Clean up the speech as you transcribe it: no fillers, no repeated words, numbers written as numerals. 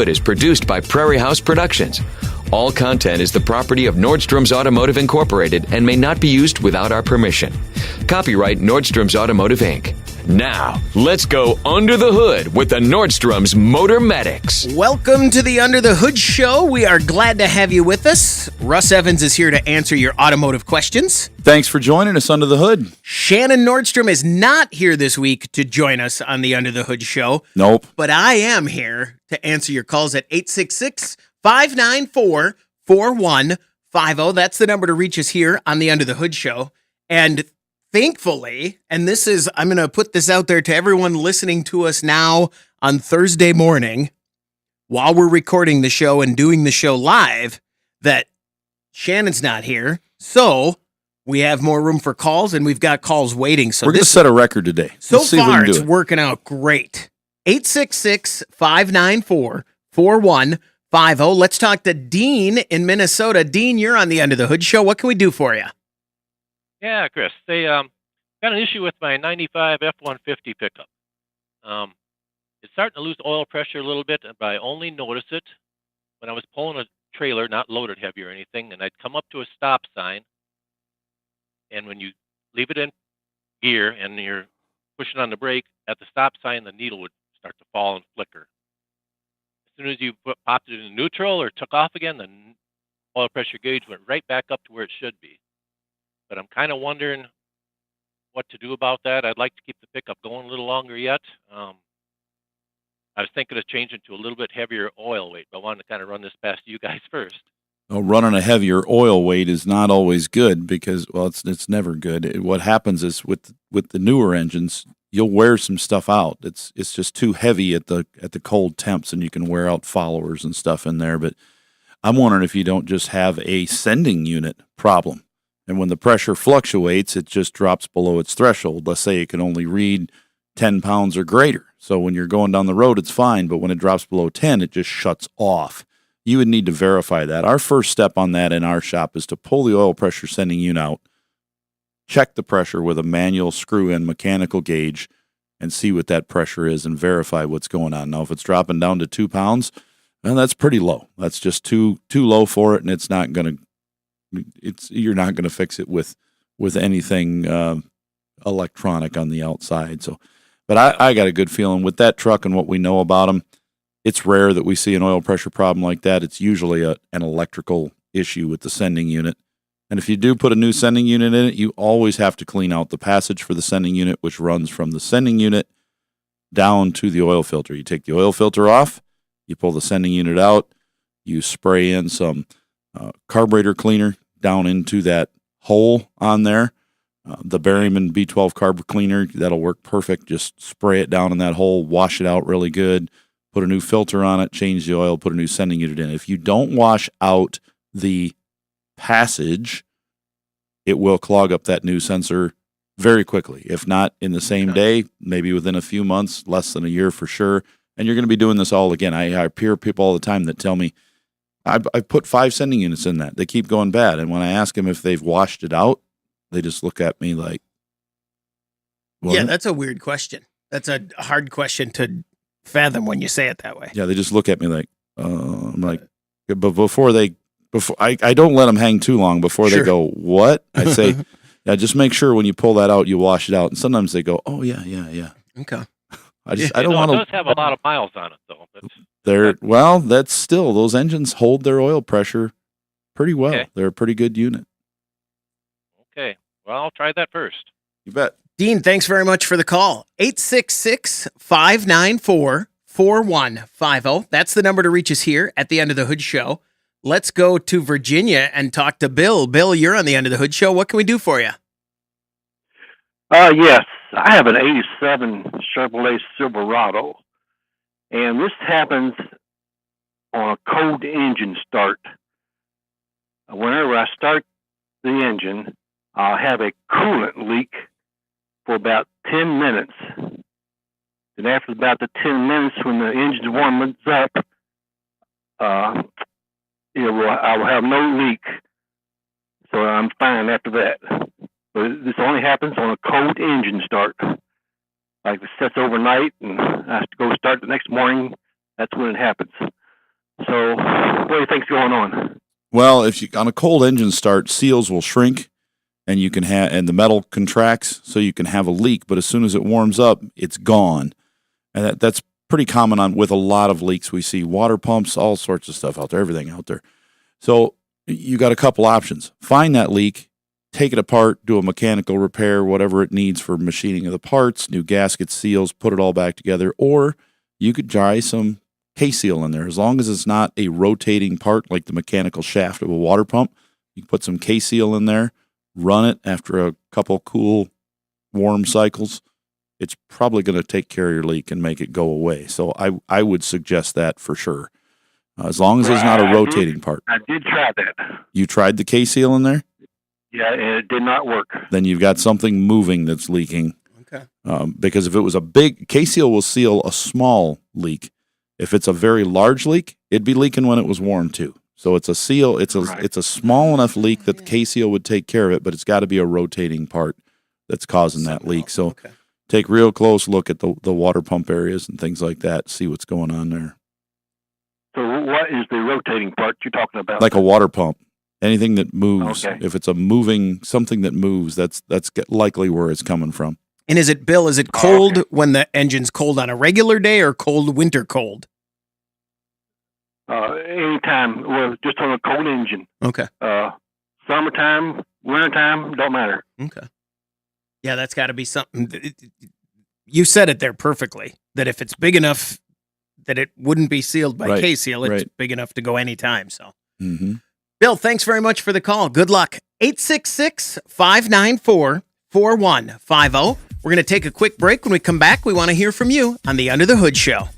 Is produced by Prairie House Productions. All content is the property of Nordstrom's Automotive Incorporated and may not be used without our permission. Copyright Nordstrom's Automotive, Inc. Now, let's go under the hood with the Nordstrom's Motor Medics. Welcome to the Under the Hood Show. We are glad to have you with us. Russ Evans is here to answer your automotive questions. Thanks for joining us Under the Hood. Shannon Nordstrom is not here this week to join us on the Under the Hood Show. Nope. But I am here to answer your calls at 866-594-4150. That's the number to reach us here on the Under the Hood Show. And thankfully, and I'm going to put this out there to everyone listening to us now on Thursday morning while we're recording the show and doing the show live, that Shannon's not here. So we have more room for calls, and we've got calls waiting. So we're going to set a record today. So far, it's working out great. 866-594-4150. Let's talk to Dean in Minnesota. Dean, you're on the Under the Hood Show. What can we do for you? Yeah, Chris. They got an issue with my 95 F-150 pickup. It's starting to lose oil pressure a little bit, but I only notice it when I was pulling a trailer, not loaded heavy or anything, and I'd come up to a stop sign, and when you leave it in gear and you're pushing on the brake, at the stop sign, the needle would start to fall and flicker. As soon as you popped it in neutral or took off again, the oil pressure gauge went right back up to where it should be. But I'm kind of wondering what to do about that. I'd like to keep the pickup going a little longer yet. I was thinking of changing to a little bit heavier oil weight, but I wanted to kind of run this past you guys first. Well, running a heavier oil weight is not always good because, well, it's never good. What happens is with the newer engines, you'll wear some stuff out. It's just too heavy at the cold temps, and you can wear out followers and stuff in there. But I'm wondering if you don't just have a sending unit problem. And when the pressure fluctuates, it just drops below its threshold. Let's say it can only read 10 pounds or greater. So when you're going down the road, it's fine. But when it drops below 10, it just shuts off. You would need to verify that. Our first step on that in our shop is to pull the oil pressure sending unit out, check the pressure with a manual screw-in mechanical gauge, and see what that pressure is and verify what's going on. Now, if it's dropping down to 2 pounds, well, that's pretty low. That's just too low for it, and you're not going to fix it with anything electronic on the outside. So, but I got a good feeling with that truck and what we know about them. It's rare that we see an oil pressure problem like that. It's usually an electrical issue with the sending unit. And if you do put a new sending unit in it, you always have to clean out the passage for the sending unit, which runs from the sending unit down to the oil filter. You take the oil filter off, you pull the sending unit out, you spray in some carburetor cleaner down into that hole on there. The Berryman B12 carb cleaner, that'll work perfect. Just spray it down in that hole, wash it out really good, put a new filter on it, change the oil, put a new sending unit in. If you don't wash out the passage, it will clog up that new sensor very quickly. If not in the same day, maybe within a few months, less than a year for sure. And you're going to be doing this all again. I hear people all the time that tell me, I've put 5 sending units in that. They keep going bad. And when I ask them if they've washed it out, they just look at me like, what? Yeah, that's a weird question. That's a hard question to fathom when you say it that way. Yeah, they just look at me like, I'm like, but I don't let them hang too long before they go, what? I say, yeah, just make sure when you pull that out, you wash it out. And sometimes they go, oh, yeah. Okay. I don't want to. It does have a lot of miles on it, though. That's still, those engines hold their oil pressure pretty well. Okay. They're a pretty good unit. Okay. Well, I'll try that first. You bet. Dean, thanks very much for the call. 866-594-4150. That's the number to reach us here at the End of the Hood Show. Let's go to Virginia and talk to Bill. Bill, you're on the End of the Hood Show. What can we do for you? Yes. I have an 87 Chevrolet Silverado, and this happens on a cold engine start. Whenever I start the engine, I'll have a coolant leak for about 10 minutes. And after about the 10 minutes, when the engine warms up, I will have no leak. So I'm fine after that. But this only happens on a cold engine start. Like it sets overnight and I have to go start the next morning. That's when it happens. So what do you think's going on? Well, if you on a cold engine start, seals will shrink, and you can have and the metal contracts, so you can have a leak. But as soon as it warms up, it's gone, and that's pretty common on with a lot of leaks. We see water pumps, all sorts of stuff out there, everything out there. So you got a couple options: find that leak, take it apart, do a mechanical repair, whatever it needs for machining of the parts, new gaskets, seals, put it all back together, or you could try some K-seal in there. As long as it's not a rotating part like the mechanical shaft of a water pump, you can put some K-seal in there, run it after a couple cool, warm cycles. It's probably going to take care of your leak and make it go away. So I would suggest that for sure. As long as it's not a rotating part. I did try that. You tried the K-seal in there? Yeah, and it did not work. Then you've got something moving that's leaking. Okay. Because if it was a big, K-seal will seal a small leak. If it's a very large leak, it'd be leaking when it was warm too. So it's a seal. It's a small enough leak that the K-seal would take care of it, but it's got to be a rotating part that's causing that leak. So take real close look at the water pump areas and things like that. See what's going on there. So what is the rotating part you're talking about? Like a water pump. Anything that moves. Okay. If it's a moving something that moves, that's likely where it's coming from. And is it, Bill, is it cold when the engine's cold on a regular day or cold winter cold? Anytime. Well, just on a cold engine. Okay. Summertime, wintertime, don't matter. Okay. Yeah, that's got to be something. You said it there perfectly, that if it's big enough that it wouldn't be sealed by K-seal, it's big enough to go anytime. So, Bill, thanks very much for the call. Good luck. 866-594-4150. We're going to take a quick break. When we come back, we want to hear from you on the Under the Hood Show.